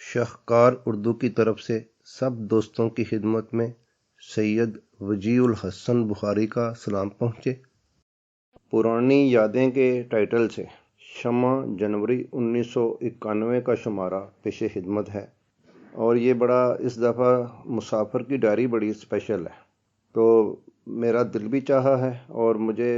شاہکار اردو کی طرف سے سب دوستوں کی خدمت میں سید وجیہ الحسن بخاری کا سلام پہنچے۔ پرانی یادیں کے ٹائٹل سے شمع جنوری 1991 کا شمارہ پیش خدمت ہے، اور یہ بڑا اس دفعہ مسافر کی ڈائری بڑی اسپیشل ہے، تو میرا دل بھی چاہا ہے اور مجھے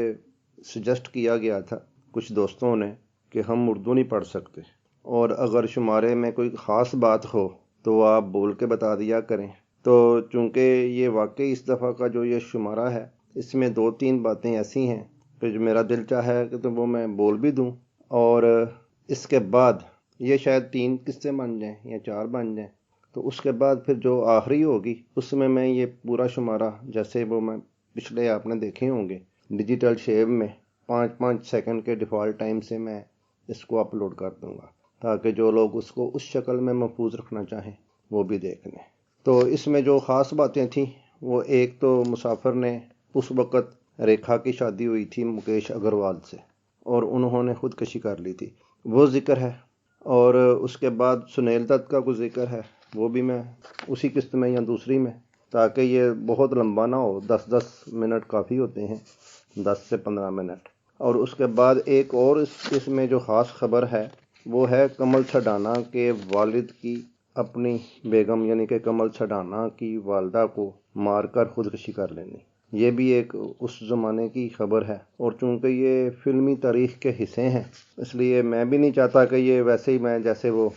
سجیسٹ کیا گیا تھا کچھ دوستوں نے کہ ہم اردو نہیں پڑھ سکتے، اور اگر شمارے میں کوئی خاص بات ہو تو آپ بول کے بتا دیا کریں۔ تو چونکہ یہ واقعی اس دفعہ کا جو یہ شمارہ ہے، اس میں 2-3 باتیں ایسی ہیں کہ جو میرا دل چاہا ہے کہ تو وہ میں بول بھی دوں، اور اس کے بعد یہ شاید 3 قصے بن جائیں یا 4 بن جائیں، تو اس کے بعد پھر جو آخری ہوگی اس میں یہ پورا شمارہ جیسے وہ میں پچھلے آپ نے دیکھے ہوں گے ڈیجیٹل شیو میں 5-5 سیکنڈ کے ڈیفالٹ ٹائم سے میں اس کو اپلوڈ کر دوں گا، تاکہ جو لوگ اس کو اس شکل میں محفوظ رکھنا چاہیں وہ بھی دیکھ لیں۔ تو اس میں جو خاص باتیں تھیں وہ ایک تو مسافر نے اس وقت ریکھا کی شادی ہوئی تھی مکیش اگروال سے، اور انہوں نے خودکشی کر لی تھی، وہ ذکر ہے، اور اس کے بعد سنیل دت کا کوئی ذکر ہے، وہ بھی میں اسی قسط میں یا دوسری میں، تاکہ یہ بہت لمبا نہ ہو، 10 منٹ کافی ہوتے ہیں، 10 سے 15 منٹ۔ اور اس کے بعد ایک اور اس میں جو خاص خبر ہے وہ ہے کمل چھڈانا کے والد کی اپنی بیگم یعنی کہ کمل چھڈانا کی والدہ کو مار کر خودکشی کر لینی، یہ بھی ایک اس زمانے کی خبر ہے، اور چونکہ یہ فلمی تاریخ کے حصے ہیں اس لیے میں بھی نہیں چاہتا کہ یہ ویسے ہی میں جیسے وہ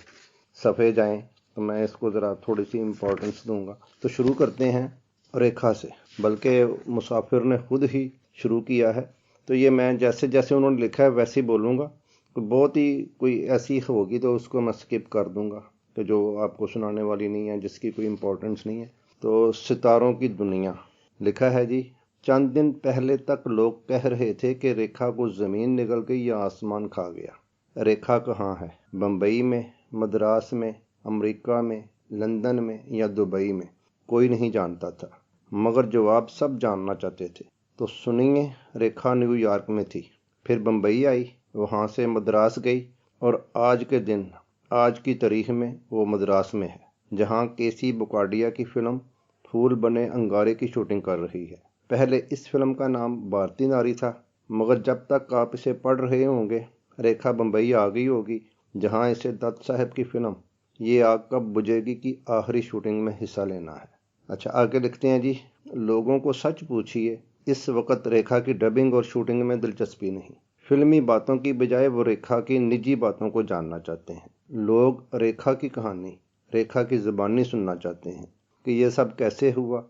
صفحے جائیں، تو میں اس کو ذرا تھوڑی سی امپورٹنس دوں گا۔ تو شروع کرتے ہیں ریکھا سے، بلکہ مسافر نے خود ہی شروع کیا ہے، تو یہ میں جیسے جیسے انہوں نے لکھا ہے ویسے ہی بولوں گا، بہت ہی کوئی ایسی ہوگی تو اس کو میں سکپ کر دوں گا کہ جو آپ کو سنانے والی نہیں ہے، جس کی کوئی امپورٹنس نہیں ہے۔ تو ستاروں کی دنیا لکھا ہے جی، چند دن پہلے تک لوگ کہہ رہے تھے کہ ریکھا کو زمین نگل گئی یا آسمان کھا گیا۔ ریکھا کہاں ہے؟ بمبئی میں، مدراس میں، امریکہ میں، لندن میں یا دبئی میں؟ کوئی نہیں جانتا تھا، مگر جواب سب جاننا چاہتے تھے۔ تو سنیے، ریکھا نیو یارک میں تھی، پھر بمبئی آئی، وہاں سے مدراس گئی، اور آج کے دن آج کی تاریخ میں وہ مدراس میں ہے، جہاں کیسی بکاڈیا کی فلم پھول بنے انگارے کی شوٹنگ کر رہی ہے۔ پہلے اس فلم کا نام بھارتی ناری تھا، مگر جب تک آپ اسے پڑھ رہے ہوں گے ریکھا بمبئی آ گئی ہوگی، جہاں اسے دت صاحب کی فلم یہ آگ کب بجھے گی کی آخری شوٹنگ میں حصہ لینا ہے۔ اچھا، آگے لکھتے ہیں جی، لوگوں کو سچ پوچھیے، اس وقت ریکھا کی ڈبنگ اور شوٹنگ میں دلچسپی نہیں، فلمی باتوں کی بجائے وہ ریکھا کی نجی باتوں کو جاننا چاہتے ہیں۔ لوگ ریکھا کی کہانی، ریکھا کی زبانی سننا چاہتے ہیں کہ یہ سب کیسے ہوا،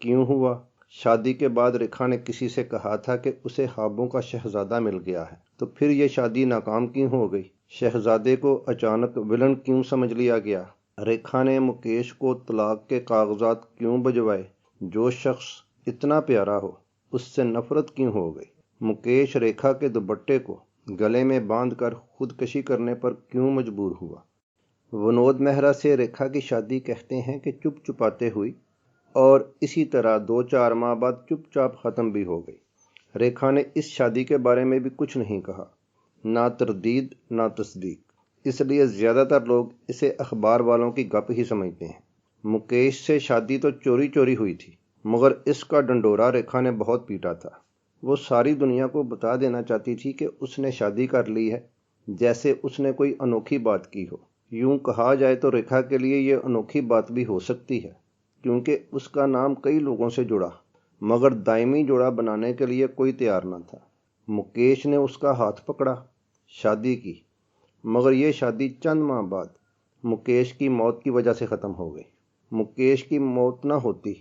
کیوں ہوا۔ شادی کے بعد ریکھا نے کسی سے کہا تھا کہ اسے خوابوں کا شہزادہ مل گیا ہے، تو پھر یہ شادی ناکام کیوں ہو گئی؟ شہزادے کو اچانک ولن کیوں سمجھ لیا گیا؟ ریکھا نے مکیش کو طلاق کے کاغذات کیوں بھجوائے؟ جو شخص اتنا پیارا ہو اس سے نفرت کیوں ہو گئی؟ مکیش ریکھا کے دوپٹے کو گلے میں باندھ کر خودکشی کرنے پر کیوں مجبور ہوا؟ ونود مہرا سے ریکھا کی شادی کہتے ہیں کہ چپ چپاتے ہوئی، اور اسی طرح 2-4 ماہ بعد چپ چاپ ختم بھی ہو گئی۔ ریکھا نے اس شادی کے بارے میں بھی کچھ نہیں کہا، نہ تردید نہ تصدیق، اس لیے زیادہ تر لوگ اسے اخبار والوں کی گپ ہی سمجھتے ہیں۔ مکیش سے شادی تو چوری چوری ہوئی تھی، مگر اس کا ڈنڈورا ریکھا نے بہت پیٹا تھا۔ وہ ساری دنیا کو بتا دینا چاہتی تھی کہ اس نے شادی کر لی ہے، جیسے اس نے کوئی انوکھی بات کی ہو۔ یوں کہا جائے تو ریکھا کے لیے یہ انوکھی بات بھی ہو سکتی ہے، کیونکہ اس کا نام کئی لوگوں سے جڑا، مگر دائمی جوڑا بنانے کے لیے کوئی تیار نہ تھا۔ مکیش نے اس کا ہاتھ پکڑا، شادی کی، مگر یہ شادی چند ماہ بعد مکیش کی موت کی وجہ سے ختم ہو گئی۔ مکیش کی موت نہ ہوتی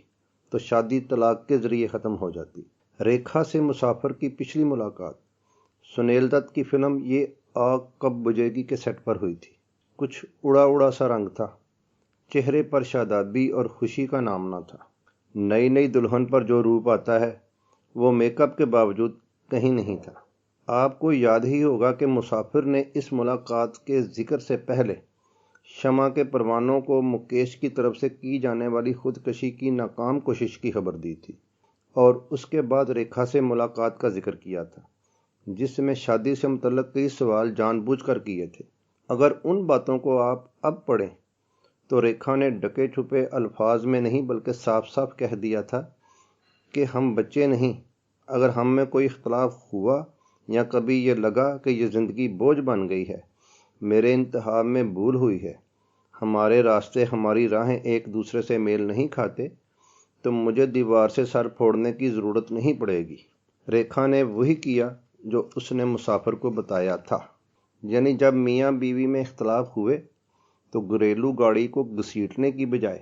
تو شادی طلاق کے ذریعے ختم ہو جاتی۔ ریکھا سے مسافر کی پچھلی ملاقات سنیل دت کی فلم یہ آگ کب بجھے گی کے سیٹ پر ہوئی تھی۔ کچھ اڑا اڑا سا رنگ تھا، چہرے پر شادابی اور خوشی کا نام نہ تھا۔ نئی نئی دلہن پر جو روپ آتا ہے وہ میک اپ کے باوجود کہیں نہیں تھا۔ آپ کو یاد ہی ہوگا کہ مسافر نے اس ملاقات کے ذکر سے پہلے شمع کے پروانوں کو مکیش کی طرف سے کی جانے والی خودکشی کی ناکام کوشش کی خبر دی تھی، اور اس کے بعد ریکھا سے ملاقات کا ذکر کیا تھا، جس میں شادی سے متعلق کئی سوال جان بوجھ کر کیے تھے۔ اگر ان باتوں کو آپ اب پڑھیں تو ریکھا نے ڈکے چھپے الفاظ میں نہیں بلکہ صاف صاف کہہ دیا تھا کہ ہم بچے نہیں، اگر ہم میں کوئی اختلاف ہوا یا کبھی یہ لگا کہ یہ زندگی بوجھ بن گئی ہے، میرے انتخاب میں بھول ہوئی ہے، ہمارے راستے ہماری راہیں ایک دوسرے سے میل نہیں کھاتے، تو مجھے دیوار سے سر پھوڑنے کی ضرورت نہیں پڑے گی۔ ریکھا نے وہی کیا جو اس نے مسافر کو بتایا تھا، یعنی جب میاں بیوی میں اختلاف ہوئے تو گھریلو گاڑی کو گھسیٹنے کی بجائے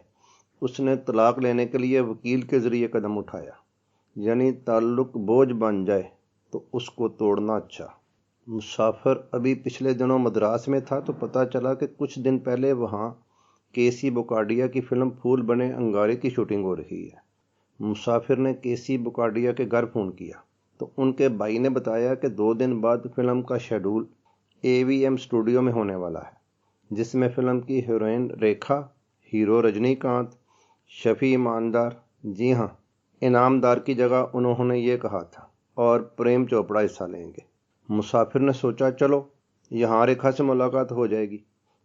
اس نے طلاق لینے کے لیے وکیل کے ذریعے قدم اٹھایا، یعنی تعلق بوجھ بن جائے تو اس کو توڑنا اچھا۔ مسافر ابھی پچھلے دنوں مدراس میں تھا تو پتہ چلا کہ کچھ دن پہلے وہاں کے سی بوکاڈیا کی فلم پھول بنے انگارے کی شوٹنگ ہو رہی ہے۔ مسافر نے کے سی بوکاڈیا کے گھر فون کیا تو ان کے بھائی نے بتایا کہ 2 دن بعد فلم کا شیڈول AVM اسٹوڈیو میں ہونے والا ہے، جس میں فلم کی ہیروئن ریکھا، ہیرو رجنی کانت، شفیع ایماندار، جی ہاں انعامدار کی جگہ انہوں نے یہ کہا تھا، اور پریم چوپڑا حصہ لیں گے۔ مسافر نے سوچا چلو یہاں ریکھا سے ملاقات ہو جائے گی،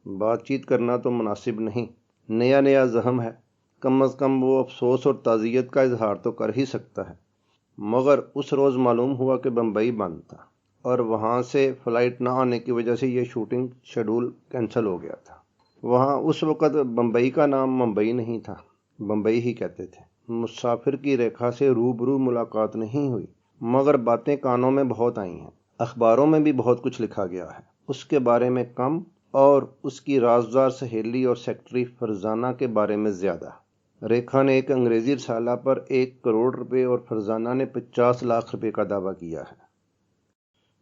بات چیت کرنا تو مناسب نہیں، نیا زخم ہے، کم از کم وہ افسوس اور تعزیت کا اظہار تو کر ہی سکتا ہے۔ مگر اس روز معلوم ہوا کہ بمبئی بند تھا اور وہاں سے فلائٹ نہ آنے کی وجہ سے یہ شوٹنگ شیڈول کینسل ہو گیا تھا۔ وہاں اس وقت بمبئی کا نام ممبئی نہیں تھا، بمبئی ہی کہتے تھے۔ مسافر کی ریکھا سے روبرو ملاقات نہیں ہوئی، مگر باتیں کانوں میں بہت آئی ہیں، اخباروں میں بھی بہت کچھ لکھا گیا ہے، اس کے بارے میں کم اور اس کی رازدار سہیلی اور سیکرٹری فرزانہ کے بارے میں زیادہ۔ ریکھا نے ایک انگریزی رسالہ پر 1 کروڑ روپے اور فرزانہ نے 50 لاکھ روپے کا دعویٰ کیا ہے۔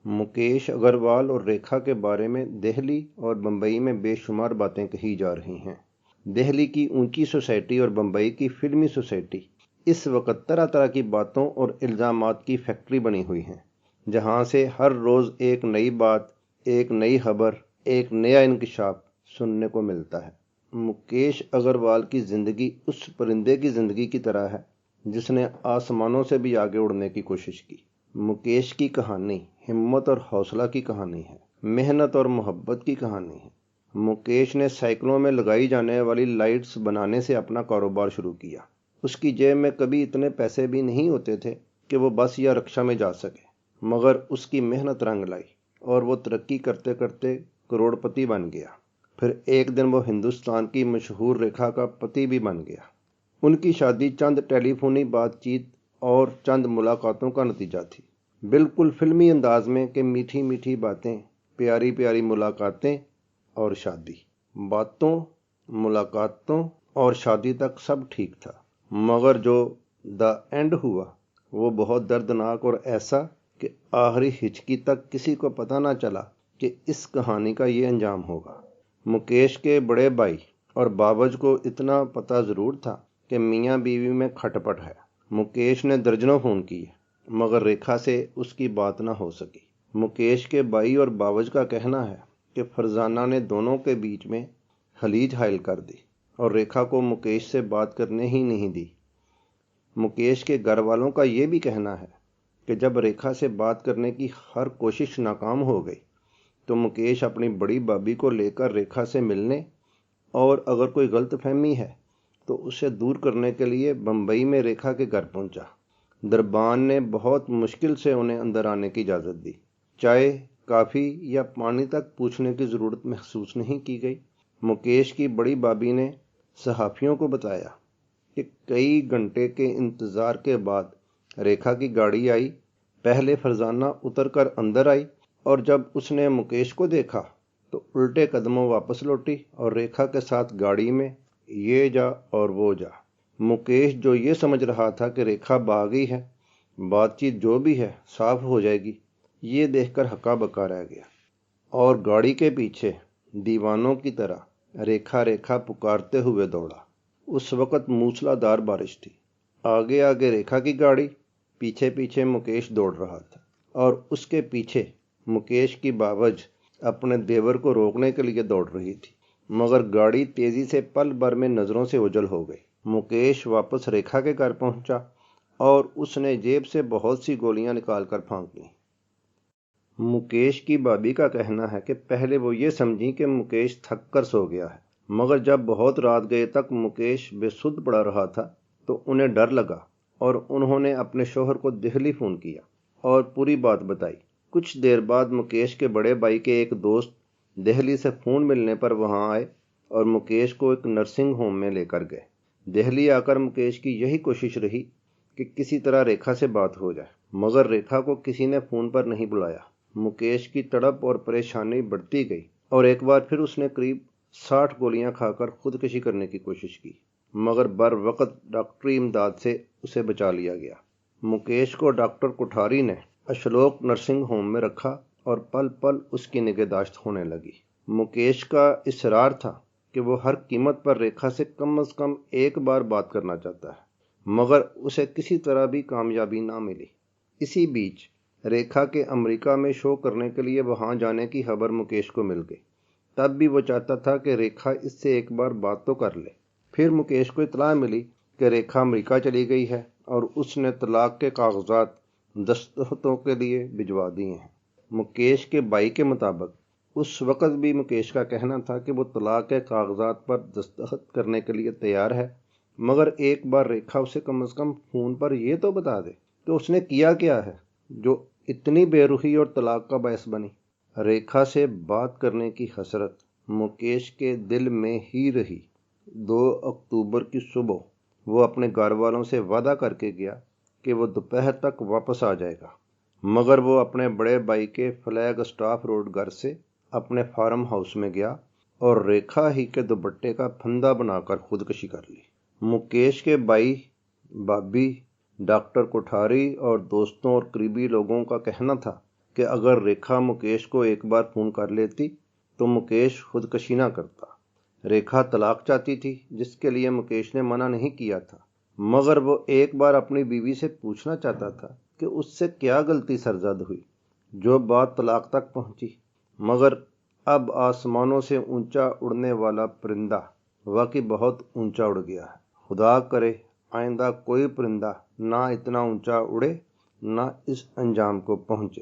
مکیش اگروال اور ریکھا کے بارے میں دہلی اور بمبئی میں بے شمار باتیں کہی جا رہی ہیں۔ دہلی کی اونچی سوسائٹی اور بمبئی کی فلمی سوسائٹی اس وقت طرح طرح کی باتوں اور الزامات کی فیکٹری بنی ہوئی ہیں، جہاں سے ہر روز ایک نئی بات، ایک نئی خبر، ایک نیا انکشاف سننے کو ملتا ہے۔ مکیش اگروال کی زندگی اس پرندے کی زندگی کی طرح ہے جس نے آسمانوں سے بھی آگے اڑنے کی کوشش کی۔ مکیش کی کہانی ہمت اور حوصلہ کی کہانی ہے، محنت اور محبت کی کہانی ہے۔ مکیش نے سائیکلوں میں لگائی جانے والی لائٹس بنانے سے اپنا کاروبار شروع کیا۔ اس کی جیب میں کبھی اتنے پیسے بھی نہیں ہوتے تھے کہ وہ بس یا رکشہ میں جا سکے، مگر اس کی محنت رنگ لائی اور وہ ترقی کرتے کرتے کروڑ پتی بن گیا۔ پھر ایک دن وہ ہندوستان کی مشہور ریکھا کا پتی بھی بن گیا۔ ان کی شادی چند ٹیلی فونی بات چیت اور چند ملاقاتوں کا نتیجہ تھی، بالکل فلمی انداز میں کہ میٹھی میٹھی باتیں، پیاری پیاری ملاقاتیں اور شادی۔ باتوں، ملاقاتوں اور شادی تک سب ٹھیک تھا، مگر جو دا اینڈ ہوا وہ بہت دردناک اور ایسا کہ آخری ہچکی تک کسی کو پتہ نہ چلا کہ اس کہانی کا یہ انجام ہوگا۔ مکیش کے بڑے بھائی اور بابج کو اتنا پتہ ضرور تھا کہ میاں بیوی میں کھٹ پٹ ہے۔ مکیش نے درجنوں فون کیے مگر ریکھا سے اس کی بات نہ ہو سکی۔ مکیش کے بھائی اور بابج کا کہنا ہے کہ فرزانہ نے دونوں کے بیچ میں خلیج حائل کر دی اور ریکھا کو مکیش سے بات کرنے ہی نہیں دی۔ مکیش کے گھر والوں کا یہ بھی کہنا ہے کہ جب ریکھا سے بات کرنے کی ہر کوشش ناکام ہو گئی تو مکیش اپنی بڑی بھابھی کو لے کر ریکھا سے ملنے اور اگر کوئی غلط فہمی ہے تو اسے دور کرنے کے لیے بمبئی میں ریکھا کے گھر پہنچا۔ دربان نے بہت مشکل سے انہیں اندر آنے کی اجازت دی۔ چائے، کافی یا پانی تک پوچھنے کی ضرورت محسوس نہیں کی گئی۔ مکیش کی بڑی بھابھی نے صحافیوں کو بتایا کہ کئی گھنٹے کے انتظار کے بعد ریکھا کی گاڑی آئی، پہلے فرزانہ اتر کر اندر آئی اور جب اس نے مکیش کو دیکھا تو الٹے قدموں واپس لوٹی اور ریکھا کے ساتھ گاڑی میں یہ جا اور وہ جا۔ مکیش جو یہ سمجھ رہا تھا کہ ریکھا بھاگی ہے، بات چیت جو بھی ہے صاف ہو جائے گی، یہ دیکھ کر ہکا بکا رہ گیا اور گاڑی کے پیچھے دیوانوں کی طرح ریکھا ریکھا پکارتے ہوئے دوڑا۔ اس وقت موسلا دار بارش تھی، آگے آگے ریکھا کی گاڑی، پیچھے پیچھے مکیش دوڑ رہا تھا اور اس کے پیچھے مکیش کی بابج اپنے دیور کو روکنے کے لیے دوڑ رہی تھی، مگر گاڑی تیزی سے پل بھر میں نظروں سے اوجھل ہو گئی۔ مکیش واپس ریکھا کے گھر پہنچا اور اس نے جیب سے بہت سی گولیاں نکال کر پھونک لیں۔ مکیش کی بھابھی کا کہنا ہے کہ پہلے وہ یہ سمجھی کہ مکیش تھک کر سو گیا ہے، مگر جب بہت رات گئے تک مکیش بے سدھ پڑا رہا تھا تو انہیں ڈر لگا اور انہوں نے اپنے شوہر کو دہلی فون کیا اور پوری بات بتائی۔ کچھ دیر بعد مکیش کے بڑے بھائی کے ایک دوست دہلی سے فون ملنے پر وہاں آئے اور مکیش کو ایک نرسنگ ہوم میں لے کر گئے۔ دہلی آ کر مکیش کی یہی کوشش رہی کہ کسی طرح ریکھا سے بات ہو جائے، مگر ریکھا کو کسی نے فون پر نہیں بلایا۔ مکیش کی تڑپ اور پریشانی بڑھتی گئی اور ایک بار پھر اس نے قریب 60 گولیاں کھا کر خودکشی کرنے کی کوشش کی، مگر بر وقت ڈاکٹری امداد سے اسے بچا لیا گیا۔ مکیش کو ڈاکٹر کوٹھاری نے اشلوک نرسنگ ہوم میں رکھا اور پل پل اس کی نگہداشت ہونے لگی۔ مکیش کا اصرار تھا کہ وہ ہر قیمت پر ریکھا سے کم از کم ایک بار بات کرنا چاہتا ہے، مگر اسے کسی طرح بھی کامیابی نہ ملی۔ اسی بیچ ریکھا کے امریکہ میں شو کرنے کے لیے وہاں جانے کی خبر مکیش کو مل گئی۔ تب بھی وہ چاہتا تھا کہ ریکھا اس سے ایک بار بات تو کر لے۔ پھر مکیش کو اطلاع ملی کہ ریکھا امریکہ چلی گئی ہے اور اس نے طلاق کے کاغذات دستخطوں کے لیے بھجوا دیے ہیں۔ مکیش کے بھائی کے مطابق اس وقت بھی مکیش کا کہنا تھا کہ وہ طلاق کے کاغذات پر دستخط کرنے کے لیے تیار ہے، مگر ایک بار ریکھا اسے کم از کم فون پر یہ تو بتا دے کہ اس نے کیا کیا ہے جو اتنی بے رخی اور طلاق کا باعث بنی۔ ریکھا سے بات کرنے کی حسرت مکیش کے دل میں ہی رہی۔ 2 اکتوبر کی صبح وہ اپنے گھر والوں سے وعدہ کر کے گیا کہ وہ دوپہر تک واپس آ جائے گا، مگر وہ اپنے بڑے بھائی کے فلیگ اسٹاف روڈ گھر سے اپنے فارم ہاؤس میں گیا اور ریکھا ہی کے دوپٹے کا پھندا بنا کر خودکشی کر لی۔ مکیش کے بھائی، بھابھی، ڈاکٹر کوٹھاری اور دوستوں اور قریبی لوگوں کا کہنا تھا کہ اگر ریکھا مکیش کو ایک بار فون کر لیتی تو مکیش خودکشی نہ کرتا۔ ریکھا طلاق چاہتی تھی، جس کے لیے مکیش نے منع نہیں کیا تھا، مگر وہ ایک بار اپنی بیوی سے پوچھنا چاہتا تھا کہ اس سے کیا غلطی سرزد ہوئی جو بات طلاق تک پہنچی۔ مگر اب آسمانوں سے اونچا اڑنے والا پرندہ واقعی بہت اونچا اڑ گیا ہے۔ خدا کرے آئندہ کوئی پرندہ نہ اتنا اونچا اڑے نہ اس انجام کو پہنچے۔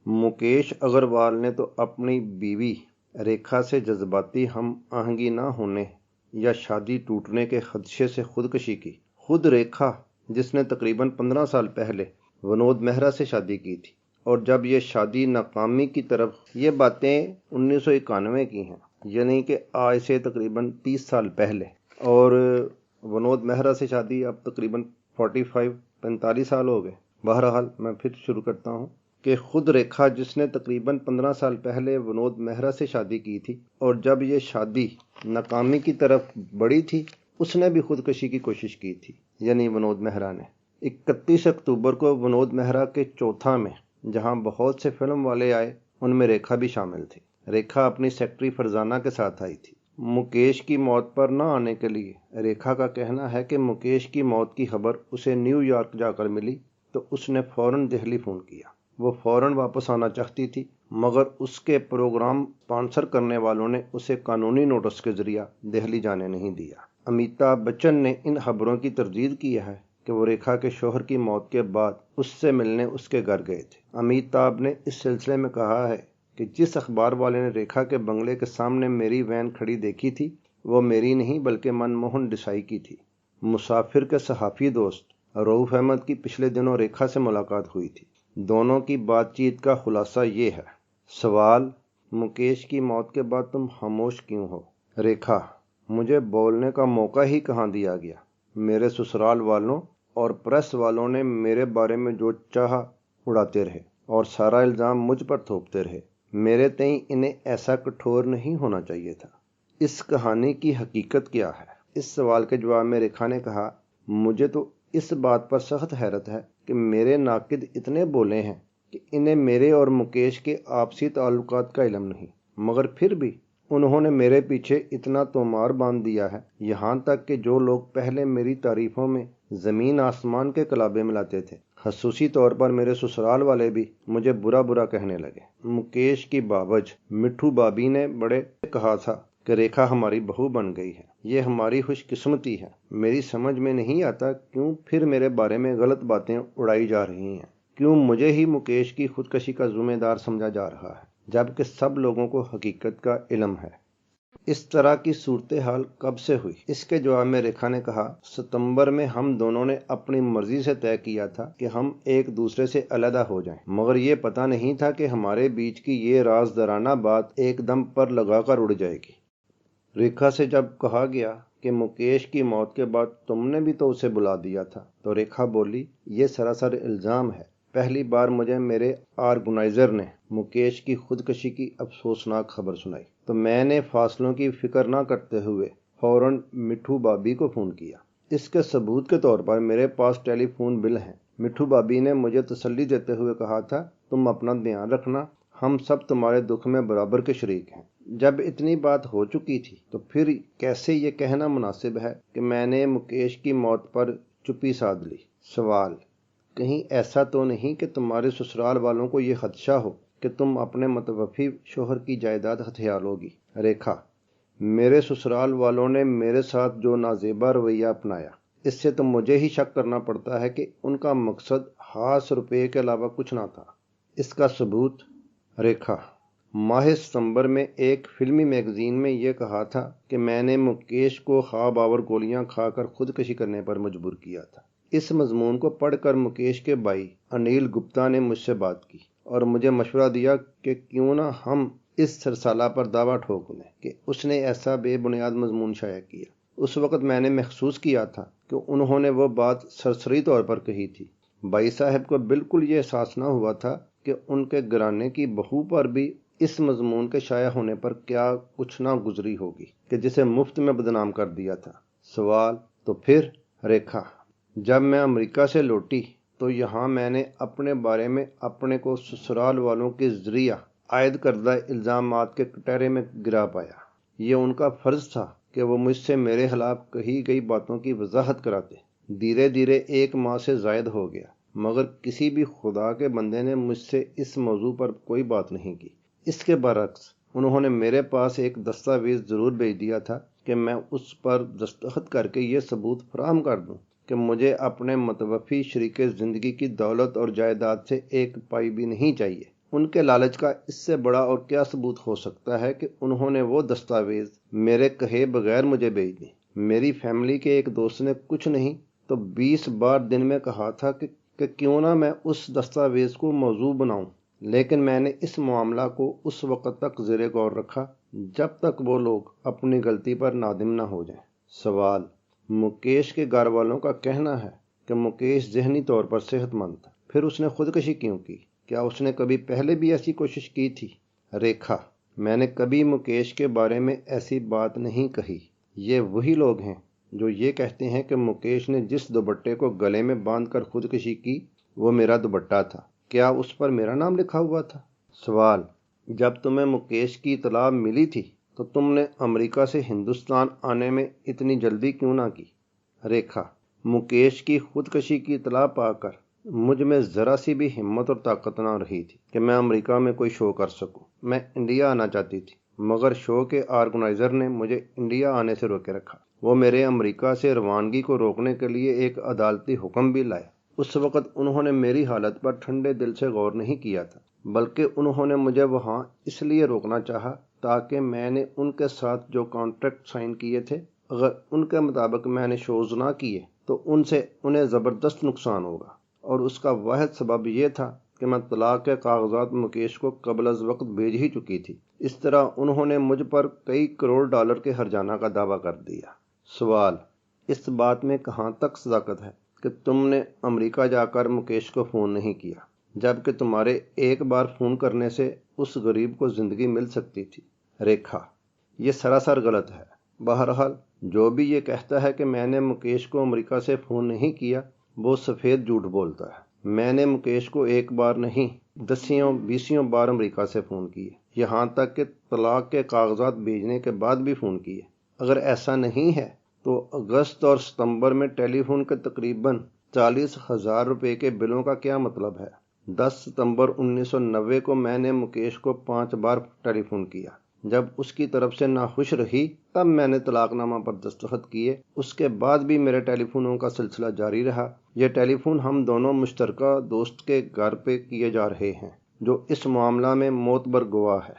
مکیش اگروال نے تو اپنی بیوی ریکھا سے جذباتی ہم آہنگی نہ ہونے یا شادی ٹوٹنے کے خدشے سے خودکشی کی۔ خود ریکھا، جس نے تقریباً 15 سال پہلے ونود مہرا سے شادی کی تھی اور جب یہ شادی ناکامی کی طرف، یہ باتیں 1991 کی ہیں، یعنی کہ آج سے تقریباً 30 سال پہلے، اور ونود مہرا سے شادی اب تقریباً 45 سال ہو گئے۔ بہرحال میں پھر شروع کرتا ہوں کہ خود ریکھا، جس نے تقریباً 15 سال پہلے ونود مہرا سے شادی کی تھی اور جب یہ شادی ناکامی کی طرف بڑھی تھی، اس نے بھی خودکشی کی کوشش کی تھی، یعنی ونود مہرا نے۔ 31 اکتوبر کو ونود مہرا کے چوتھا میں جہاں بہت سے فلم والے آئے، ان میں ریکھا بھی شامل تھی۔ ریکھا اپنی سیکرٹری فرزانہ کے ساتھ آئی تھی۔ مکیش کی موت پر نہ آنے کے لیے ریکھا کا کہنا ہے کہ مکیش کی موت کی خبر اسے نیو یارک جا کر ملی تو اس نے فوراً دہلی فون کیا۔ وہ فوراً واپس آنا چاہتی تھی، مگر اس کے پروگرام اسپانسر کرنے والوں نے اسے قانونی نوٹس کے ذریعہ دہلی جانے نہیں دیا۔ امیتابھ بچن نے ان خبروں کی تردید کی ہے کہ وہ ریکھا کے شوہر کی موت کے بعد اس سے ملنے اس کے گھر گئے تھے۔ امیتابھ نے اس سلسلے میں کہا ہے کہ جس اخبار والے نے ریکھا کے بنگلے کے سامنے میری وین کھڑی دیکھی تھی، وہ میری نہیں بلکہ منموہن دیسائی کی تھی۔ مسافر کے صحافی دوست رؤوف احمد کی پچھلے دنوں ریکھا سے ملاقات ہوئی تھی۔ دونوں کی بات چیت کا خلاصہ یہ ہے۔ سوال: مکیش کی موت کے بعد تم خاموش کیوں ہو؟ ریکھا: مجھے بولنے کا موقع ہی کہاں دیا گیا۔ میرے سسرال والوں اور پریس والوں نے میرے بارے میں جو چاہا اڑاتے رہے اور سارا الزام مجھ پر تھوپتے رہے۔ میرے تئیں انہیں ایسا کٹھور نہیں ہونا چاہیے تھا۔ اس کہانی کی حقیقت کیا ہے؟ اس سوال کے جواب میں ریکھا نے کہا، مجھے تو اس بات پر سخت حیرت ہے کہ میرے ناقد اتنے بولے ہیں کہ انہیں میرے اور مکیش کے آپسی تعلقات کا علم نہیں، مگر پھر بھی انہوں نے میرے پیچھے اتنا تومار باندھ دیا ہے، یہاں تک کہ جو لوگ پہلے میری تعریفوں میں زمین آسمان کے کلابے ملاتے تھے، خصوصی طور پر میرے سسرال والے بھی مجھے برا برا کہنے لگے۔ مکیش کی بابج مٹھو بابی نے بڑے کہا تھا کہ ریکھا ہماری بہو بن گئی ہے، یہ ہماری خوش قسمتی ہے۔ میری سمجھ میں نہیں آتا کیوں پھر میرے بارے میں غلط باتیں اڑائی جا رہی ہیں، کیوں مجھے ہی مکیش کی خودکشی کا ذمہ دار سمجھا جا رہا ہے، جبکہ سب لوگوں کو حقیقت کا علم ہے۔ اس طرح کی صورتحال کب سے ہوئی؟ اس کے جواب میں ریکھا نے کہا، ستمبر میں ہم دونوں نے اپنی مرضی سے طے کیا تھا کہ ہم ایک دوسرے سے علیحدہ ہو جائیں، مگر یہ پتہ نہیں تھا کہ ہمارے بیچ کی یہ رازدارانہ بات ایک دم پر لگا کر اڑ جائے گی۔ ریکھا سے جب کہا گیا کہ مکیش کی موت کے بعد تم نے بھی تو اسے بلا دیا تھا، تو ریکھا بولی، یہ سراسر الزام ہے۔ پہلی بار مجھے میرے آرگنائزر نے مکیش کی خودکشی کی افسوسناک خبر سنائی تو میں نے فاصلوں کی فکر نہ کرتے ہوئے فوراً مٹھو بابی کو فون کیا۔ اس کے ثبوت کے طور پر میرے پاس ٹیلی فون بل ہیں۔ مٹھو بابی نے مجھے تسلی دیتے ہوئے کہا تھا، تم اپنا دھیان رکھنا، ہم سب تمہارے دکھ میں برابر کے شریک ہیں۔ جب اتنی بات ہو چکی تھی تو پھر کیسے یہ کہنا مناسب ہے کہ میں نے مکیش کی موت پر چپی سادھ لی؟ سوال: کہیں ایسا تو نہیں کہ تمہارے سسرال والوں کو یہ خدشہ ہو کہ تم اپنے متوفی شوہر کی جائیداد ہتھیا لو گی؟ ریکھا: میرے سسرال والوں نے میرے ساتھ جو نازیبا رویہ اپنایا، اس سے تو مجھے ہی شک کرنا پڑتا ہے کہ ان کا مقصد خاص روپے کے علاوہ کچھ نہ تھا۔ اس کا ثبوت؟ ریکھا: ماہ ستمبر میں ایک فلمی میگزین میں یہ کہا تھا کہ میں نے مکیش کو خواب آور گولیاں کھا کر خودکشی کرنے پر مجبور کیا تھا۔ اس مضمون کو پڑھ کر مکیش کے بھائی انیل گپتا نے مجھ سے بات کی اور مجھے مشورہ دیا کہ کیوں نہ ہم اس رسالہ پر دعویٰ ٹھوک لیں کہ اس نے ایسا بے بنیاد مضمون شائع کیا۔ اس وقت میں نے محسوس کیا تھا کہ انہوں نے وہ بات سرسری طور پر کہی تھی۔ بھائی صاحب کو بالکل یہ احساس نہ ہوا تھا کہ ان کے گھرانے کی بہو پر بھی اس مضمون کے شائع ہونے پر کیا کچھ نہ گزری ہوگی کہ جسے مفت میں بدنام کر دیا تھا۔ سوال: تو پھر؟ ریکھا: جب میں امریکہ سے لوٹی تو یہاں میں نے اپنے بارے میں اپنے کو سسرال والوں کے ذریعہ عائد کردہ الزامات کے کٹہرے میں گرا پایا۔ یہ ان کا فرض تھا کہ وہ مجھ سے میرے خلاف کہی گئی باتوں کی وضاحت کراتے۔ دھیرے دھیرے 1 ماہ سے زائد ہو گیا، مگر کسی بھی خدا کے بندے نے مجھ سے اس موضوع پر کوئی بات نہیں کی۔ اس کے برعکس انہوں نے میرے پاس ایک دستاویز ضرور بھیج دیا تھا کہ میں اس پر دستخط کر کے یہ ثبوت فراہم کر دوں کہ مجھے اپنے متوفی شریک زندگی کی دولت اور جائیداد سے 1 پائی بھی نہیں چاہیے۔ ان کے لالچ کا اس سے بڑا اور کیا ثبوت ہو سکتا ہے کہ انہوں نے وہ دستاویز میرے کہے بغیر مجھے بھیج دی۔ میری فیملی کے ایک دوست نے کچھ نہیں تو 20 بار دن میں کہا تھا کہ کیوں نہ میں اس دستاویز کو موضوع بناؤں، لیکن میں نے اس معاملہ کو اس وقت تک زیر غور رکھا جب تک وہ لوگ اپنی غلطی پر نادم نہ ہو جائیں۔ سوال: مکیش کے گھر والوں کا کہنا ہے کہ مکیش ذہنی طور پر صحت مند تھا، پھر اس نے خودکشی کیوں کی؟ کیا اس نے کبھی پہلے بھی ایسی کوشش کی تھی؟ ریکھا: میں نے کبھی مکیش کے بارے میں ایسی بات نہیں کہی۔ یہ وہی لوگ ہیں جو یہ کہتے ہیں کہ مکیش نے جس دوپٹے کو گلے میں باندھ کر خودکشی کی وہ میرا دوپٹہ تھا۔ کیا اس پر میرا نام لکھا ہوا تھا؟ سوال: جب تمہیں مکیش کی اطلاع ملی تھی تو تم نے امریکہ سے ہندوستان آنے میں اتنی جلدی کیوں نہ کی؟ ریکھا: مکیش کی خودکشی کی اطلاع پا کر مجھ میں ذرا سی بھی ہمت اور طاقت نہ رہی تھی کہ میں امریکہ میں کوئی شو کر سکوں۔ میں انڈیا آنا چاہتی تھی، مگر شو کے آرگنائزر نے مجھے انڈیا آنے سے روکے رکھا۔ وہ میرے امریکہ سے روانگی کو روکنے کے لیے ایک عدالتی حکم بھی لائے۔ اس وقت انہوں نے میری حالت پر ٹھنڈے دل سے غور نہیں کیا تھا، بلکہ انہوں نے مجھے وہاں اس لیے روکنا چاہا تاکہ میں نے ان کے ساتھ جو کانٹریکٹ سائن کیے تھے، اگر ان کے مطابق میں نے شوز نہ کیے تو ان سے انہیں زبردست نقصان ہوگا، اور اس کا واحد سبب یہ تھا کہ میں طلاق کے کاغذات مکیش کو قبل از وقت بھیج ہی چکی تھی۔ اس طرح انہوں نے مجھ پر کئی کروڑ ڈالر کے ہرجانہ کا دعویٰ کر دیا۔ سوال: اس بات میں کہاں تک صداقت ہے کہ تم نے امریکہ جا کر مکیش کو فون نہیں کیا، جبکہ تمہارے ایک بار فون کرنے سے اس غریب کو زندگی مل سکتی تھی؟ ریکھا: یہ سراسر غلط ہے۔ بہرحال جو بھی یہ کہتا ہے کہ میں نے مکیش کو امریکہ سے فون نہیں کیا، وہ سفید جھوٹ بولتا ہے۔ میں نے مکیش کو 1 بار نہیں 10-20 بار امریکہ سے فون کیے، یہاں تک کہ طلاق کے کاغذات بھیجنے کے بعد بھی فون کیے۔ اگر ایسا نہیں ہے تو اگست اور ستمبر میں ٹیلی فون کے تقریباً 40,000 روپے کے بلوں کا کیا مطلب ہے؟ 10 ستمبر 1990 کو میں نے مکیش کو 5 بار ٹیلی فون کیا۔ جب اس کی طرف سے ناخوش رہی تب میں نے طلاق نامہ پر دستخط کیے۔ اس کے بعد بھی میرے ٹیلی فونوں کا سلسلہ جاری رہا۔ یہ ٹیلی فون ہم دونوں مشترکہ دوست کے گھر پہ کیے جا رہے ہیں جو اس معاملہ میں معتبر گواہ ہے۔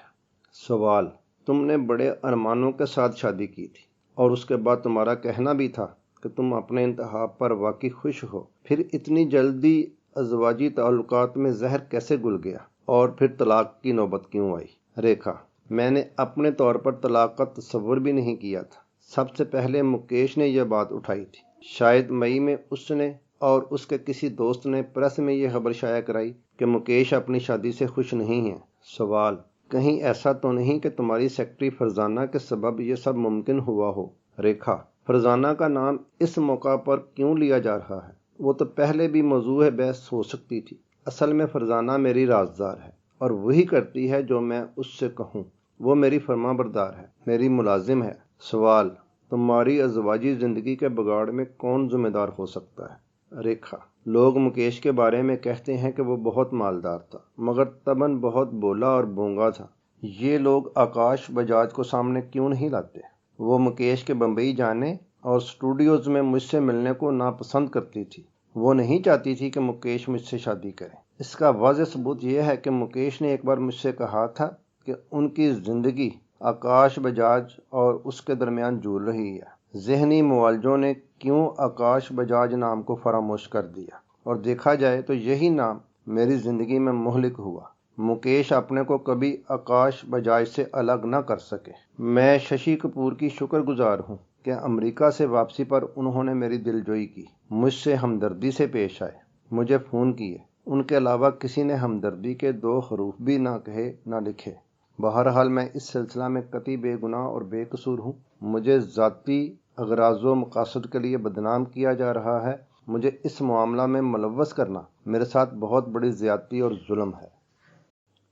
سوال: تم نے بڑے ارمانوں کے ساتھ شادی کی تھی اور اس کے بعد تمہارا کہنا بھی تھا کہ تم اپنے انتخاب پر واقعی خوش ہو، پھر اتنی جلدی ازواجی تعلقات میں زہر کیسے گل گیا اور پھر طلاق کی نوبت کیوں آئی؟ ریکھا: میں نے اپنے طور پر طلاق کا تصور بھی نہیں کیا تھا۔ سب سے پہلے مکیش نے یہ بات اٹھائی تھی۔ شاید مئی میں اس نے اور اس کے کسی دوست نے پریس میں یہ خبر شائع کرائی کہ مکیش اپنی شادی سے خوش نہیں ہیں۔ سوال: کہیں ایسا تو نہیں کہ تمہاری سیکرٹری فرزانہ کے سبب یہ سب ممکن ہوا ہو؟ ریکھا: فرزانہ کا نام اس موقع پر کیوں لیا جا رہا ہے؟ وہ تو پہلے بھی موضوع بحث ہو سکتی تھی۔ اصل میں فرزانہ میری رازدار ہے اور وہی کرتی ہے جو میں اس سے کہوں۔ وہ میری فرما بردار ہے، میری ملازم ہے۔ سوال: تمہاری ازواجی زندگی کے بگاڑ میں کون ذمہ دار ہو سکتا ہے؟ ریکھا: لوگ مکیش کے بارے میں کہتے ہیں کہ وہ بہت مالدار تھا مگر طبعاً بہت بولا اور بونگا تھا۔ یہ لوگ آکاش بجاج کو سامنے کیوں نہیں لاتے؟ وہ مکیش کے بمبئی جانے اور اسٹوڈیوز میں مجھ سے ملنے کو ناپسند کرتی تھی۔ وہ نہیں چاہتی تھی کہ مکیش مجھ سے شادی کرے۔ اس کا واضح ثبوت یہ ہے کہ مکیش نے ایک بار مجھ سے کہا تھا کہ ان کی زندگی آکاش بجاج اور اس کے درمیان جھول رہی ہے۔ ذہنی معالجوں نے کیوں آکاش بجاج نام کو فراموش کر دیا؟ اور دیکھا جائے تو یہی نام میری زندگی میں مہلک ہوا۔ مکیش اپنے کو کبھی آکاش بجاج سے الگ نہ کر سکے۔ میں ششی کپور کی شکر گزار ہوں کہ امریکہ سے واپسی پر انہوں نے میری دلجوئی کی، مجھ سے ہمدردی سے پیش آئے، مجھے فون کیے۔ ان کے علاوہ کسی نے ہمدردی کے 2 حروف بھی نہ کہے نہ لکھے۔ بہرحال میں اس سلسلہ میں قطعی بے گناہ اور بے قصور ہوں۔ مجھے ذاتی اغراض و مقاصد کے لیے بدنام کیا جا رہا ہے۔ مجھے اس معاملہ میں ملوث کرنا میرے ساتھ بہت بڑی زیادتی اور ظلم ہے۔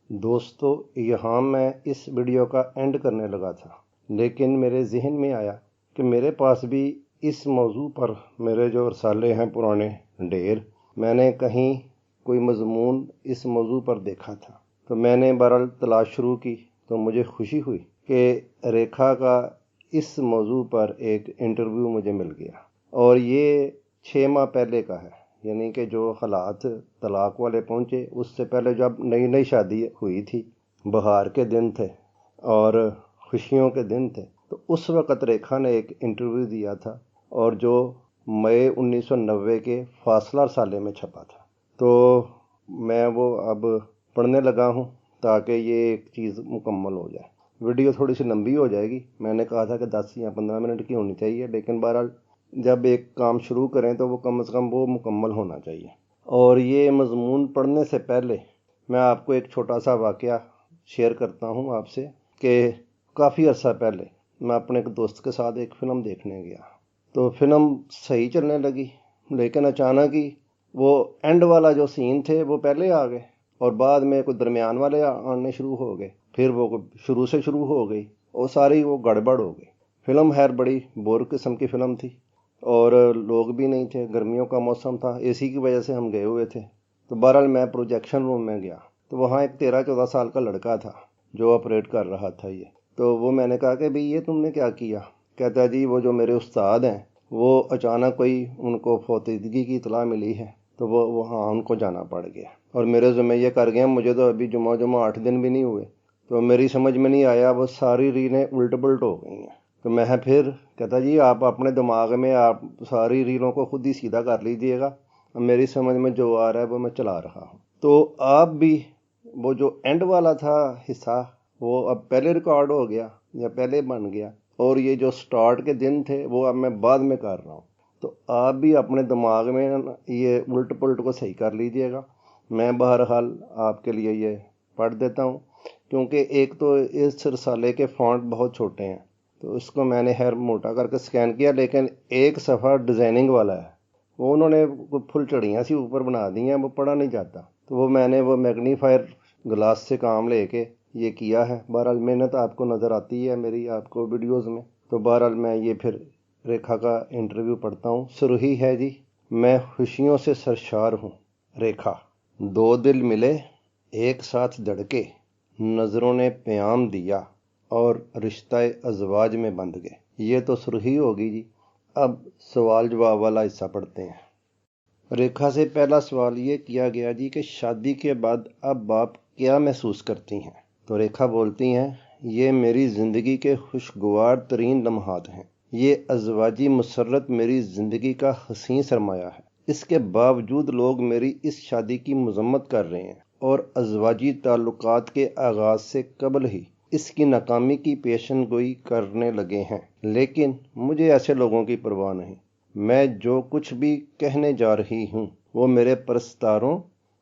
دوستو، یہاں میں اس ویڈیو کا اینڈ کرنے لگا تھا، لیکن میرے ذہن میں آیا کہ میرے پاس بھی اس موضوع پر میرے جو رسالے ہیں پرانے ڈھیر، میں نے کہیں کوئی مضمون اس موضوع پر دیکھا تھا، تو میں نے بہرحال تلاش شروع کی تو مجھے خوشی ہوئی کہ ریکھا کا اس موضوع پر ایک انٹرویو مجھے مل گیا، اور یہ 6 ماہ پہلے کا ہے، یعنی کہ جو حالات طلاق والے پہنچے اس سے پہلے جب نئی شادی ہوئی تھی، بہار کے دن تھے اور خوشیوں کے دن تھے، تو اس وقت ریکھا نے ایک انٹرویو دیا تھا اور جو مئی 1990 کے فاصلہ رسالے میں چھپا تھا۔ تو میں وہ اب پڑھنے لگا ہوں تاکہ یہ ایک چیز مکمل ہو جائے۔ ویڈیو تھوڑی سی لمبی ہو جائے گی، میں نے کہا تھا کہ 10 یا 15 منٹ کی ہونی چاہیے، لیکن بہرحال جب ایک کام شروع کریں تو وہ کم از کم وہ مکمل ہونا چاہیے۔ اور یہ مضمون پڑھنے سے پہلے میں آپ کو ایک چھوٹا سا واقعہ شیئر کرتا ہوں آپ سے کہ کافی عرصہ پہلے میں اپنے ایک دوست کے ساتھ ایک فلم دیکھنے گیا، تو فلم صحیح چلنے لگی، لیکن اچانک ہی وہ اینڈ والا جو سین تھے وہ پہلے آ گئے اور بعد میں کوئی درمیان والے آنے شروع ہو گئے، پھر وہ شروع سے شروع ہو گئی اور ساری وہ گڑبڑ ہو گئی۔ فلم خیر بڑی بور قسم کی فلم تھی اور لوگ بھی نہیں تھے، گرمیوں کا موسم تھا، اے سی کی وجہ سے ہم گئے ہوئے تھے۔ تو بہرحال میں پروجیکشن روم میں گیا تو وہاں ایک 13-14 سال کا لڑکا تھا جو آپریٹ کر رہا تھا یہ، تو وہ میں نے کہا کہ بھئی یہ تم نے کیا کیا؟ کہتا ہے جی وہ جو میرے استاد ہیں وہ اچانک کوئی ان کو فوتیدگی کی اطلاع ملی ہے تو وہ وہاں ان کو جانا پڑ گیا اور میرے ذمہ یہ کر گئے، مجھے تو ابھی جمعہ 8 دن بھی نہیں ہوئے، تو میری سمجھ میں نہیں آیا، وہ ساری ریلیں الٹ پلٹ ہو گئی ہیں۔ تو میں پھر کہتا جی آپ اپنے دماغ میں آپ ساری ریلوں کو خود ہی سیدھا کر لیجئے گا، میری سمجھ میں جو آ رہا ہے وہ میں چلا رہا ہوں۔ تو آپ بھی وہ جو اینڈ والا تھا حصہ وہ اب پہلے ریکارڈ ہو گیا یا پہلے بن گیا، اور یہ جو سٹارٹ کے دن تھے وہ اب میں بعد میں کر رہا ہوں، تو آپ بھی اپنے دماغ میں یہ الٹ پلٹ کو صحیح کر لیجئے گا۔ میں بہرحال آپ کے لیے یہ پڑھ دیتا ہوں، کیونکہ ایک تو اس رسالے کے فونٹ بہت چھوٹے ہیں تو اس کو میں نے خیر موٹا کر کے سکین کیا، لیکن ایک صفحہ ڈیزائننگ والا ہے، وہ انہوں نے پھل چڑیاں سی اوپر بنا دی ہیں، وہ پڑھا نہیں جاتا، تو وہ میں نے وہ میگنیفائر گلاس سے کام لے کے یہ کیا ہے۔ بہرحال محنت آپ کو نظر آتی ہے میری آپ کو ویڈیوز میں، تو بہرحال میں یہ پھر ریکھا کا انٹرویو پڑھتا ہوں۔ سرخی ہے جی، میں خوشیوں سے سرشار ہوں۔ ریکھا: 2 دل ملے ایک ساتھ دھڑکے، نظروں نے پیام دیا اور رشتہ ازواج میں بندھ گئے۔ یہ تو سرخی ہوگی جی۔ اب سوال جواب والا حصہ پڑھتے ہیں۔ ریکھا سے پہلا سوال یہ کیا گیا جی کہ شادی کے بعد اب آپ کیا محسوس کرتی ہیں؟ تو ریکھا بولتی ہیں یہ میری زندگی کے خوشگوار ترین لمحات ہیں۔ یہ ازواجی مسرت میری زندگی کا حسین سرمایہ ہے۔ اس کے باوجود لوگ میری اس شادی کی مذمت کر رہے ہیں اور ازواجی تعلقات کے آغاز سے قبل ہی اس کی ناکامی کی پیشن گوئی کرنے لگے ہیں، لیکن مجھے ایسے لوگوں کی پرواہ نہیں۔ میں جو کچھ بھی کہنے جا رہی ہوں وہ میرے پرستاروں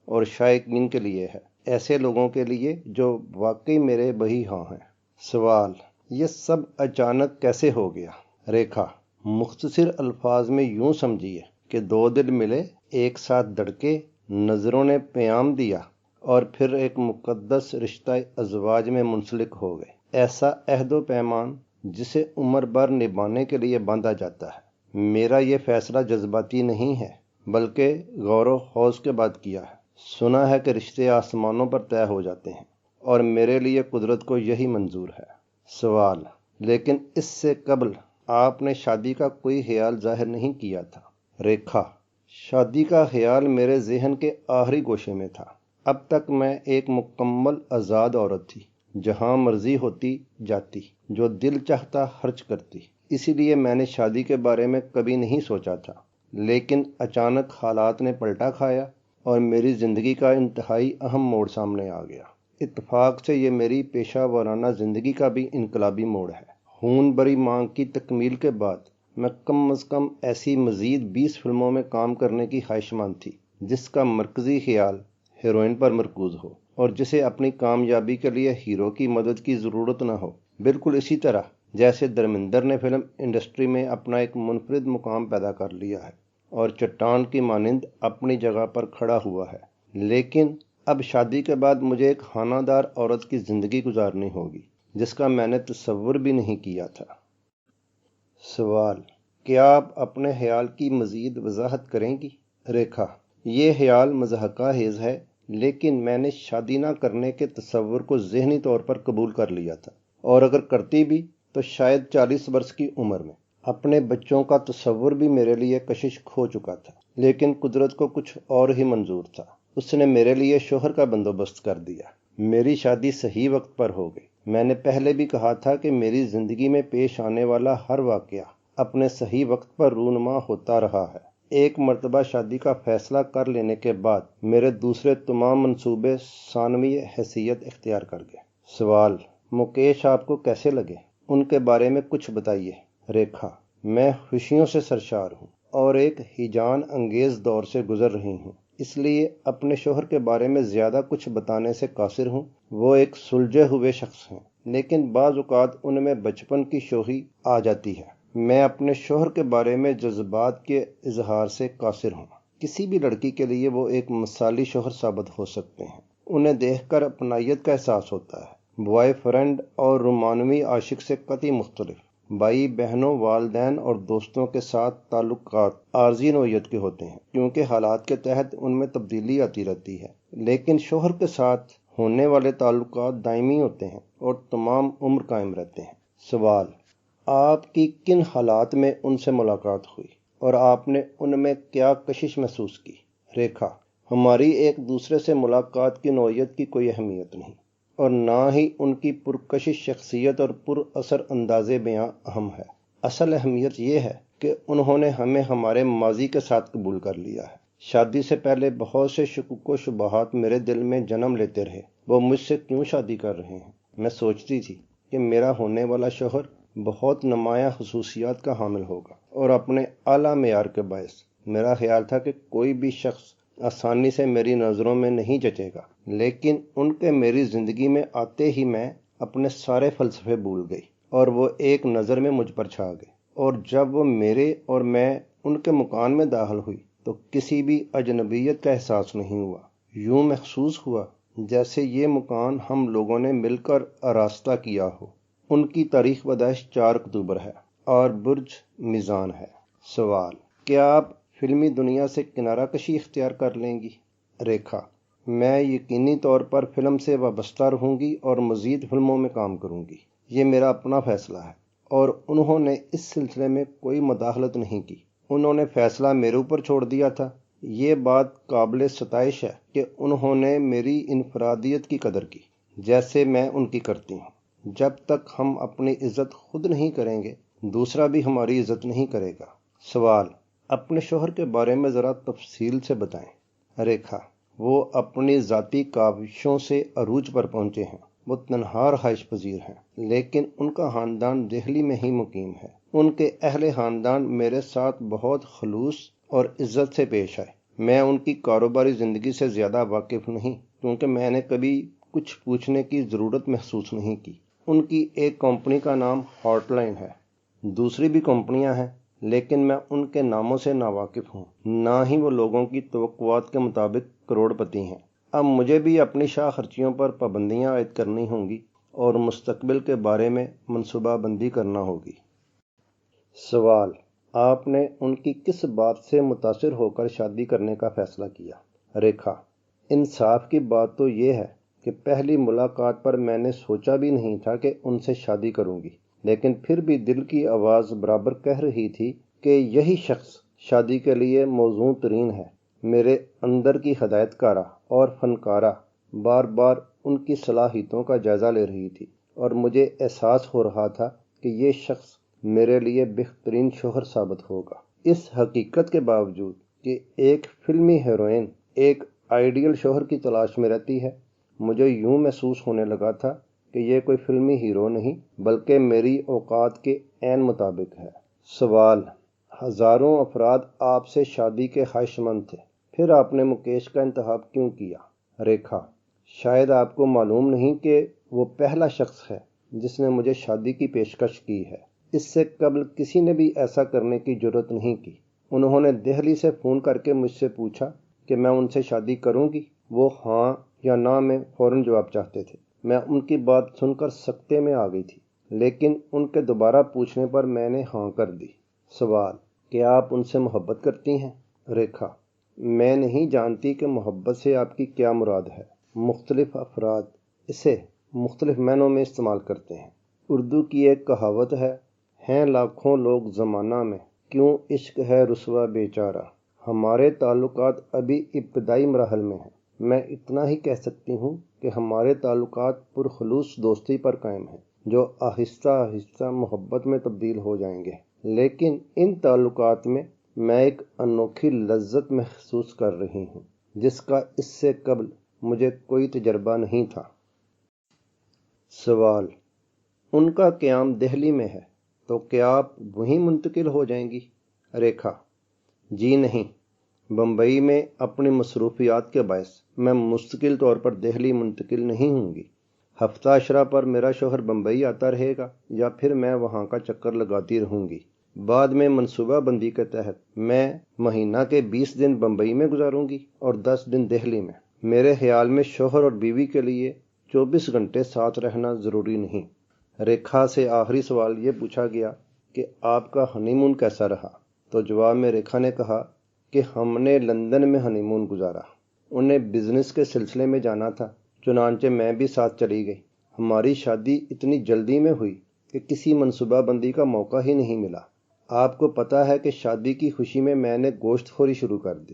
اور شائقین کے لیے ہے، ایسے لوگوں کے لیے جو واقعی میرے بہی ہاں ہیں۔ سوال: یہ سب اچانک کیسے ہو گیا؟ ریکھا: مختصر الفاظ میں یوں سمجھیے کہ دو دل ملے، ایک ساتھ دھڑکے، نظروں نے پیام دیا اور پھر ایک مقدس رشتہ ازواج میں منسلک ہو گئے۔ ایسا عہد و پیمان جسے عمر بھر نبھانے کے لیے باندھا جاتا ہے۔ میرا یہ فیصلہ جذباتی نہیں ہے بلکہ غور و خوض کے بعد کیا ہے۔ سنا ہے کہ رشتے آسمانوں پر طے ہو جاتے ہیں اور میرے لیے قدرت کو یہی منظور ہے۔ سوال: لیکن اس سے قبل آپ نے شادی کا کوئی خیال ظاہر نہیں کیا تھا؟ ریکھا: شادی کا خیال میرے ذہن کے آخری گوشے میں تھا۔ اب تک میں ایک مکمل آزاد عورت تھی، جہاں مرضی ہوتی جاتی، جو دل چاہتا خرچ کرتی، اسی لیے میں نے شادی کے بارے میں کبھی نہیں سوچا تھا۔ لیکن اچانک حالات نے پلٹا کھایا اور میری زندگی کا انتہائی اہم موڑ سامنے آ گیا۔ اتفاق سے یہ میری پیشہ ورانہ زندگی کا بھی انقلابی موڑ ہے۔ خون بری مانگ کی تکمیل کے بعد میں کم از کم ایسی مزید 20 فلموں میں کام کرنے کی خواہشمند تھی جس کا مرکزی خیال ہیروئن پر مرکوز ہو اور جسے اپنی کامیابی کے لیے ہیرو کی مدد کی ضرورت نہ ہو، بالکل اسی طرح جیسے دھرمیندر نے فلم انڈسٹری میں اپنا ایک منفرد مقام پیدا کر لیا ہے اور چٹان کی مانند اپنی جگہ پر کھڑا ہوا ہے۔ لیکن اب شادی کے بعد مجھے ایک خانہ دار عورت کی زندگی گزارنی ہوگی جس کا میں نے تصور بھی نہیں کیا تھا۔ سوال: کیا آپ اپنے خیال کی مزید وضاحت کریں گی؟ ریکھا: یہ خیال مضحکہ خیز ہے، لیکن میں نے شادی نہ کرنے کے تصور کو ذہنی طور پر قبول کر لیا تھا، اور اگر کرتی بھی تو شاید 40 برس کی عمر میں۔ اپنے بچوں کا تصور بھی میرے لیے کشش کھو چکا تھا، لیکن قدرت کو کچھ اور ہی منظور تھا۔ اس نے میرے لیے شوہر کا بندوبست کر دیا۔ میری شادی صحیح وقت پر ہو گئی۔ میں نے پہلے بھی کہا تھا کہ میری زندگی میں پیش آنے والا ہر واقعہ اپنے صحیح وقت پر رونما ہوتا رہا ہے۔ ایک مرتبہ شادی کا فیصلہ کر لینے کے بعد میرے دوسرے تمام منصوبے ثانوی حیثیت اختیار کر گئے۔ سوال: مکیش آپ کو کیسے لگے؟ ان کے بارے میں کچھ بتائیے۔ ریکھا: میں خوشیوں سے سرشار ہوں اور ایک ہیجان انگیز دور سے گزر رہی ہوں، اس لیے اپنے شوہر کے بارے میں زیادہ کچھ بتانے سے قاصر ہوں۔ وہ ایک سلجھے ہوئے شخص ہیں، لیکن بعض اوقات ان میں بچپن کی شوخی آ جاتی ہے۔ میں اپنے شوہر کے بارے میں جذبات کے اظہار سے قاصر ہوں۔ کسی بھی لڑکی کے لیے وہ ایک مثالی شوہر ثابت ہو سکتے ہیں۔ انہیں دیکھ کر اپنائیت کا احساس ہوتا ہے۔ بوائے فرینڈ اور رومانوی عاشق سے قطعی مختلف۔ بھائی بہنوں، والدین اور دوستوں کے ساتھ تعلقات عارضی نوعیت کے ہوتے ہیں کیونکہ حالات کے تحت ان میں تبدیلی آتی رہتی ہے، لیکن شوہر کے ساتھ ہونے والے تعلقات دائمی ہوتے ہیں اور تمام عمر قائم رہتے ہیں۔ سوال: آپ کی کن حالات میں ان سے ملاقات ہوئی اور آپ نے ان میں کیا کشش محسوس کی؟ ریکھا: ہماری ایک دوسرے سے ملاقات کی نوعیت کی کوئی اہمیت نہیں، اور نہ ہی ان کی پرکشش شخصیت اور پر اثر انداز بیاں اہم ہے۔ اصل اہمیت یہ ہے کہ انہوں نے ہمیں ہمارے ماضی کے ساتھ قبول کر لیا ہے۔ شادی سے پہلے بہت سے شکوک و شبہات میرے دل میں جنم لیتے رہے، وہ مجھ سے کیوں شادی کر رہے ہیں۔ میں سوچتی تھی کہ میرا ہونے والا شوہر بہت نمایاں خصوصیات کا حامل ہوگا اور اپنے اعلیٰ معیار کے باعث میرا خیال تھا کہ کوئی بھی شخص آسانی سے میری نظروں میں نہیں جچے گا، لیکن ان کے میری زندگی میں آتے ہی میں اپنے سارے فلسفے بھول گئی اور وہ ایک نظر میں مجھ پر چھا گئے، اور جب وہ میرے اور میں ان کے مکان میں داخل ہوئی تو کسی بھی اجنبیت کا احساس نہیں ہوا۔ یوں محسوس ہوا جیسے یہ مکان ہم لوگوں نے مل کر آراستہ کیا ہو۔ ان کی تاریخ پیدائش 4 اکتوبر ہے اور برج میزان ہے۔ سوال: کیا آپ فلمی دنیا سے کنارہ کشی اختیار کر لیں گی؟ ریکھا: میں یقینی طور پر فلم سے وابستہ رہوں گی اور مزید فلموں میں کام کروں گی۔ یہ میرا اپنا فیصلہ ہے اور انہوں نے اس سلسلے میں کوئی مداخلت نہیں کی۔ انہوں نے فیصلہ میرے اوپر چھوڑ دیا تھا۔ یہ بات قابل ستائش ہے کہ انہوں نے میری انفرادیت کی قدر کی جیسے میں ان کی کرتی ہوں۔ جب تک ہم اپنی عزت خود نہیں کریں گے دوسرا بھی ہماری عزت نہیں کرے گا۔ سوال: اپنے شوہر کے بارے میں ذرا تفصیل سے بتائیں۔ ریکھا: وہ اپنی ذاتی کاوشوں سے عروج پر پہنچے ہیں۔ وہ تنہا رہائش پذیر ہیں، لیکن ان کا خاندان دہلی میں ہی مقیم ہے۔ ان کے اہل خاندان میرے ساتھ بہت خلوص اور عزت سے پیش آئے۔ میں ان کی کاروباری زندگی سے زیادہ واقف نہیں، کیونکہ میں نے کبھی کچھ پوچھنے کی ضرورت محسوس نہیں کی۔ ان کی ایک کمپنی کا نام ہاٹ لائن ہے، دوسری بھی کمپنیاں ہیں، لیکن میں ان کے ناموں سے ناواقف ہوں، نہ ہی وہ لوگوں کی توقعات کے مطابق کروڑ پتی ہیں۔ اب مجھے بھی اپنی شاہ خرچیوں پر پابندیاں عائد کرنی ہوں گی اور مستقبل کے بارے میں منصوبہ بندی کرنا ہوگی۔ سوال: آپ نے ان کی کس بات سے متاثر ہو کر شادی کرنے کا فیصلہ کیا؟ ریکھا: انصاف کی بات تو یہ ہے کہ پہلی ملاقات پر میں نے سوچا بھی نہیں تھا کہ ان سے شادی کروں گی، لیکن پھر بھی دل کی آواز برابر کہہ رہی تھی کہ یہی شخص شادی کے لیے موزوں ترین ہے۔ میرے اندر کی ہدایت کارہ اور فنکارہ بار بار ان کی صلاحیتوں کا جائزہ لے رہی تھی، اور مجھے احساس ہو رہا تھا کہ یہ شخص میرے لیے بہترین شوہر ثابت ہوگا۔ اس حقیقت کے باوجود کہ ایک فلمی ہیروئن ایک آئیڈیل شوہر کی تلاش میں رہتی ہے، مجھے یوں محسوس ہونے لگا تھا کہ یہ کوئی فلمی ہیرو نہیں بلکہ میری اوقات کے عین مطابق ہے۔ سوال: ہزاروں افراد آپ سے شادی کے خواہش مند تھے، پھر آپ نے مکیش کا انتخاب کیوں کیا؟ ریکھا: شاید آپ کو معلوم نہیں کہ وہ پہلا شخص ہے جس نے مجھے شادی کی پیشکش کی ہے۔ اس سے قبل کسی نے بھی ایسا کرنے کی جرات نہیں کی۔ انہوں نے دہلی سے فون کر کے مجھ سے پوچھا کہ میں ان سے شادی کروں گی۔ وہ ہاں یا نہ میں فوراً جواب چاہتے تھے۔ میں ان کی بات سن کر سکتے میں آ گئی تھی، لیکن ان کے دوبارہ پوچھنے پر میں نے ہاں کر دی۔ سوال: کیا آپ ان سے محبت کرتی ہیں؟ ریکھا: میں نہیں جانتی کہ محبت سے آپ کی کیا مراد ہے۔ مختلف افراد اسے مختلف معنوں میں استعمال کرتے ہیں۔ اردو کی ایک کہاوت ہے، ہیں لاکھوں لوگ زمانہ میں، کیوں عشق ہے رسوا بیچارہ۔ ہمارے تعلقات ابھی ابتدائی مراحل میں ہیں۔ میں اتنا ہی کہہ سکتی ہوں کہ ہمارے تعلقات پرخلوص دوستی پر قائم ہیں، جو آہستہ آہستہ محبت میں تبدیل ہو جائیں گے۔ لیکن ان تعلقات میں ایک انوکھی لذت محسوس کر رہی ہوں، جس کا اس سے قبل مجھے کوئی تجربہ نہیں تھا۔ سوال: ان کا قیام دہلی میں ہے، تو کیا آپ وہیں منتقل ہو جائیں گی؟ ریکھا: جی نہیں، بمبئی میں اپنی مصروفیات کے باعث میں مستقل طور پر دہلی منتقل نہیں ہوں گی۔ ہفتہ اشرا پر میرا شوہر بمبئی آتا رہے گا یا پھر میں وہاں کا چکر لگاتی رہوں گی۔ بعد میں منصوبہ بندی کے تحت میں مہینہ کے 20 دن بمبئی میں گزاروں گی اور 10 دن دہلی میں۔ میرے خیال میں شوہر اور بیوی کے لیے 24 گھنٹے ساتھ رہنا ضروری نہیں۔ ریکھا سے آخری سوال یہ پوچھا گیا کہ آپ کا ہنی مون کیسا رہا؟ تو جواب میں ریکھا نے کہا کہ ہم نے لندن میں ہنی مون گزارا۔ انہیں بزنس کے سلسلے میں جانا تھا، چنانچہ میں بھی ساتھ چلی گئی۔ ہماری شادی اتنی جلدی میں ہوئی کہ کسی منصوبہ بندی کا موقع ہی نہیں ملا۔ آپ کو پتہ ہے کہ شادی کی خوشی میں نے گوشت خوری شروع کر دی۔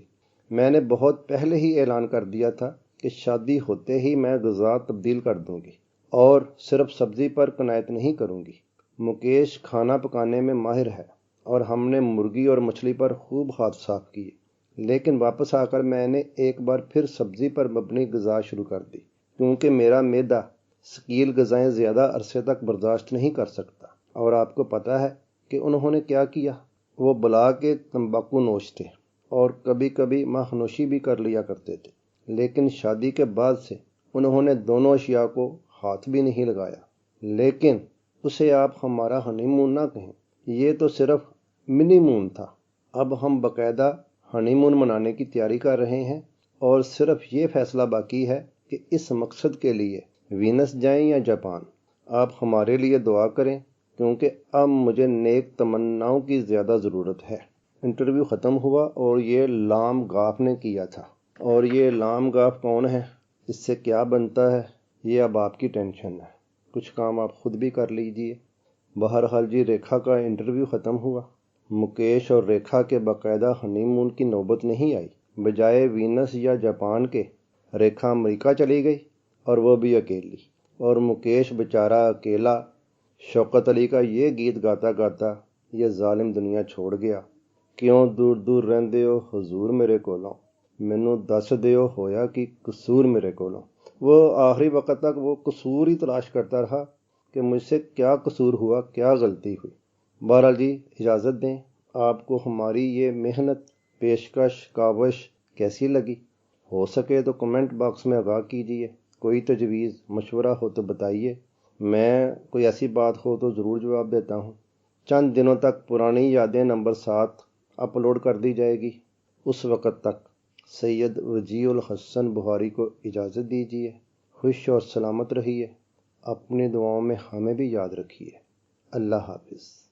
میں نے بہت پہلے ہی اعلان کر دیا تھا کہ شادی ہوتے ہی میں غذا تبدیل کر دوں گی اور صرف سبزی پر قناعت نہیں کروں گی۔ مکیش کھانا پکانے میں ماہر ہے اور ہم نے مرغی اور مچھلی پر خوب ہاتھ صاف کیے، لیکن واپس آ کر میں نے ایک بار پھر سبزی پر مبنی غذا شروع کر دی، کیونکہ میرا معدہ ثقیل غذائیں زیادہ عرصے تک برداشت نہیں کر سکتا۔ اور آپ کو پتہ ہے کہ انہوں نے کیا کیا؟ وہ بلا کے تمباکو نوش تھے اور کبھی کبھی ماہ نوشی بھی کر لیا کرتے تھے، لیکن شادی کے بعد سے انہوں نے دونوں اشیاء کو ہاتھ بھی نہیں لگایا۔ لیکن اسے آپ ہمارا ہنی مون نہ کہیں، یہ تو صرف منی مون تھا۔ اب ہم باقاعدہ ہنی مون منانے کی تیاری کر رہے ہیں اور صرف یہ فیصلہ باقی ہے کہ اس مقصد کے لیے وینس جائیں یا جاپان۔ آپ ہمارے لیے دعا کریں، کیونکہ اب مجھے نیک تمناؤں کی زیادہ ضرورت ہے۔ انٹرویو ختم ہوا اور یہ لام گاف نے کیا تھا، اور یہ لام گاف کون ہے، اس سے کیا بنتا ہے، یہ اب آپ کی ٹینشن ہے۔ کچھ کام آپ خود بھی کر لیجئے۔ بہرحال جی، ریکھا کا انٹرویو ختم ہوا۔ مکیش اور ریکھا کے باقاعدہ ہنی مون کی نوبت نہیں آئی۔ بجائے وینس یا جاپان کے، ریکھا امریکہ چلی گئی، اور وہ بھی اکیلی۔ اور مکیش بیچارہ اکیلا شوکت علی کا یہ گیت گاتا گاتا یہ ظالم دنیا چھوڑ گیا۔ کیوں دور دور رہندے ہو حضور میرے کولوں، مینوں دس دیو ہویا کہ قصور میرے کولوں۔ وہ آخری وقت تک وہ قصور ہی تلاش کرتا رہا کہ مجھ سے کیا قصور ہوا، کیا غلطی ہوئی۔ بہرحال جی اجازت دیں، آپ کو ہماری یہ محنت، پیشکش، کاوش کیسی لگی؟ ہو سکے تو کمنٹ باکس میں آگاہ کیجیے، کوئی تجویز مشورہ ہو تو بتائیے، میں کوئی ایسی بات ہو تو ضرور جواب دیتا ہوں۔ چند دنوں تک پرانی یادیں نمبر 7 اپلوڈ کر دی جائے گی، اس وقت تک سید وجیہ الحسن بخاری کو اجازت دیجیے۔ خوش اور سلامت رہیے، اپنی دعاؤں میں ہمیں بھی یاد رکھیے۔ اللہ حافظ۔